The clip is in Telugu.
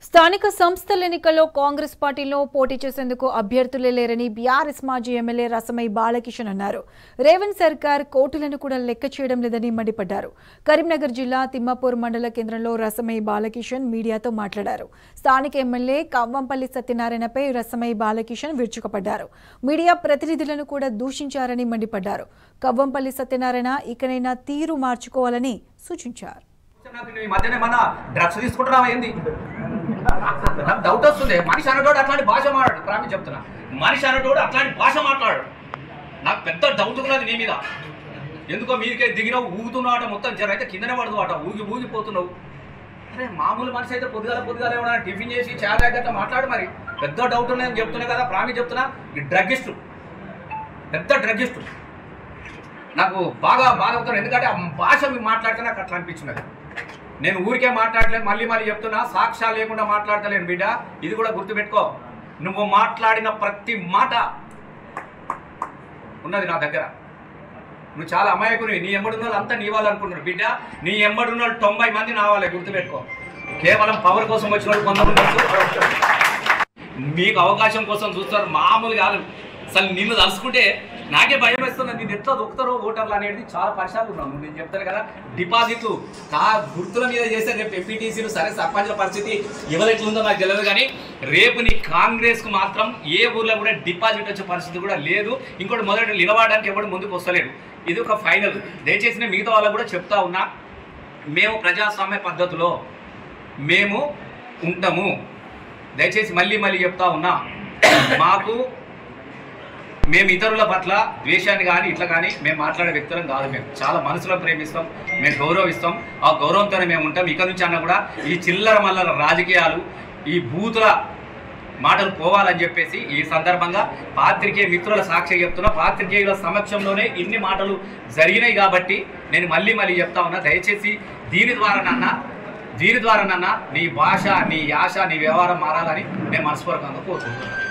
స్థానిక సంస్థల ఎన్నికల్లో కాంగ్రెస్ పార్టీలో పోటీ చేసేందుకు అభ్యర్థులే లేరని బీఆర్ఎస్ మాజీ ఎమ్మెల్యే రసమై బాలకిషన్ అన్నారు. రేవంత్ సర్కార్ కోర్టులను కూడా లెక్క చేయడం లేదని మండిపడ్డారు. కరీంనగర్ జిల్లా తిమ్మాపూర్ మండల కేంద్రంలో రసమై బాలకిషన్ మీడియాతో మాట్లాడారు. స్థానిక ఎమ్మెల్యే కవ్వంపల్లి సత్యనారాయణపై రసమై బాలకిషన్ విరుచుకుపడ్డారు. మీడియా ప్రతినిధులను కూడా దూషించారని మండిపడ్డారు. కవ్వంపల్లి సత్యనారాయణ ఇకనైనా తీరు మార్చుకోవాలని సూచించారు. డ్రగ్స్ తీసుకుంటున్నావా ఏంది? నాకు డౌట్ వస్తుంది. మనిషి అనేటోడు అట్లాంటి భాష మాట్లాడు. ప్రామి చెప్తున్నా, మనిషి అనేటోడు అట్లాంటి భాష మాట్లాడు. నాకు పెద్ద డౌట్ ఉన్నది నీ మీద. ఎందుకో మీదికే దిగినావు, ఊగుతున్నావు. మొత్తం జర అయితే కిందనే పడదు అట, ఊగిపోతున్నావు. అరే మామూలు మనిషి అయితే పొద్దుగాల ఏమన్నా టిఫిన్ చేసి చాలా దగ్గర మాట్లాడు. మరి పెద్ద డౌట్ ఉన్నదని చెప్తున్నా కదా, ప్రామి చెప్తున్నా. ఈ డ్రగ్గిస్టు, పెద్ద డ్రగ్గిస్టు. నాకు బాగా అవుతాను. ఎందుకంటే ఆ భాష మీరు మాట్లాడితే నాకు అట్లా అనిపించినది. నేను ఊరికే మాట్లాడలేను, మళ్ళీ చెప్తున్నా, సాక్ష్యాలు లేకుండా మాట్లాడతలేను బిడ్డ. ఇది కూడా గుర్తుపెట్టుకో. నువ్వు మాట్లాడిన ప్రతి మాట ఉన్నది నా దగ్గర. నువ్వు చాలా అమాయకుని. నీ ఎంబడున్న వాళ్ళు అంతా నీ వాళ్ళు అనుకుంటున్నారు బిడ్డ. నీ ఎంబడున్న వాళ్ళు 90 మంది నా వాళ్ళే, గుర్తుపెట్టుకో. కేవలం పవర్ కోసం వచ్చిన వాళ్ళు కొంతమంది మీకు అవకాశం కోసం చూస్తారు, మామూలు కాదు. అసలు నిన్ను తలుసుకుంటే నాకే భయం వేస్తుంది. నేను ఎట్లా దొక్కుతారో ఓటర్లు అనేది చాలా పరిశాలు ఉన్నాను. నేను చెప్తాను కదా, డిపాజిట్లు గుర్తుల మీద చేస్తే రేపు ఎంపీటీసీలు సరే సర్పంచ్ల పరిస్థితి ఎవరెట్లుందో నాకు తెలియదు. కానీ రేపు నీ కాంగ్రెస్కు మాత్రం ఏ ఊర్లో కూడా డిపాజిట్ వచ్చే పరిస్థితి కూడా లేదు. ఇంకోటి మొదటి నిలబడడానికి ఎవరు ముందుకు వస్తలేరు. ఇది ఒక ఫైనల్. దయచేసి నేను మిగతా వాళ్ళకు కూడా చెప్తా ఉన్నా, మేము ప్రజాస్వామ్య పద్ధతిలో మేము ఉంటాము. దయచేసి మళ్ళీ చెప్తా ఉన్నా, మేము ఇతరుల పట్ల ద్వేషాన్ని కానీ ఇట్లా కానీ మేము మాట్లాడే వ్యక్తులం కాదు. మేము చాలా మనసులో ప్రేమిస్తాం, మేము గౌరవిస్తాం. ఆ గౌరవంతోనే మేము ఉంటాం. ఇక నుంచి అన్న కూడా ఈ చిల్లర మల్లర రాజకీయాలు, ఈ బూతుల మాటలు పోవాలని చెప్పేసి ఈ సందర్భంగా పాత్రికేయ మిత్రుల సాక్షి చెప్తున్నా. పాత్రికేయుల సమక్షంలోనే ఇన్ని మాటలు జరిగినాయి కాబట్టి నేను మళ్ళీ చెప్తా ఉన్నా. దయచేసి దీని ద్వారానన్నా నీ భాష, నీ యాస, నీ వ్యవహారం మారాలని నేను మనస్ఫూర్తిగా కోరుకుంటున్నాను.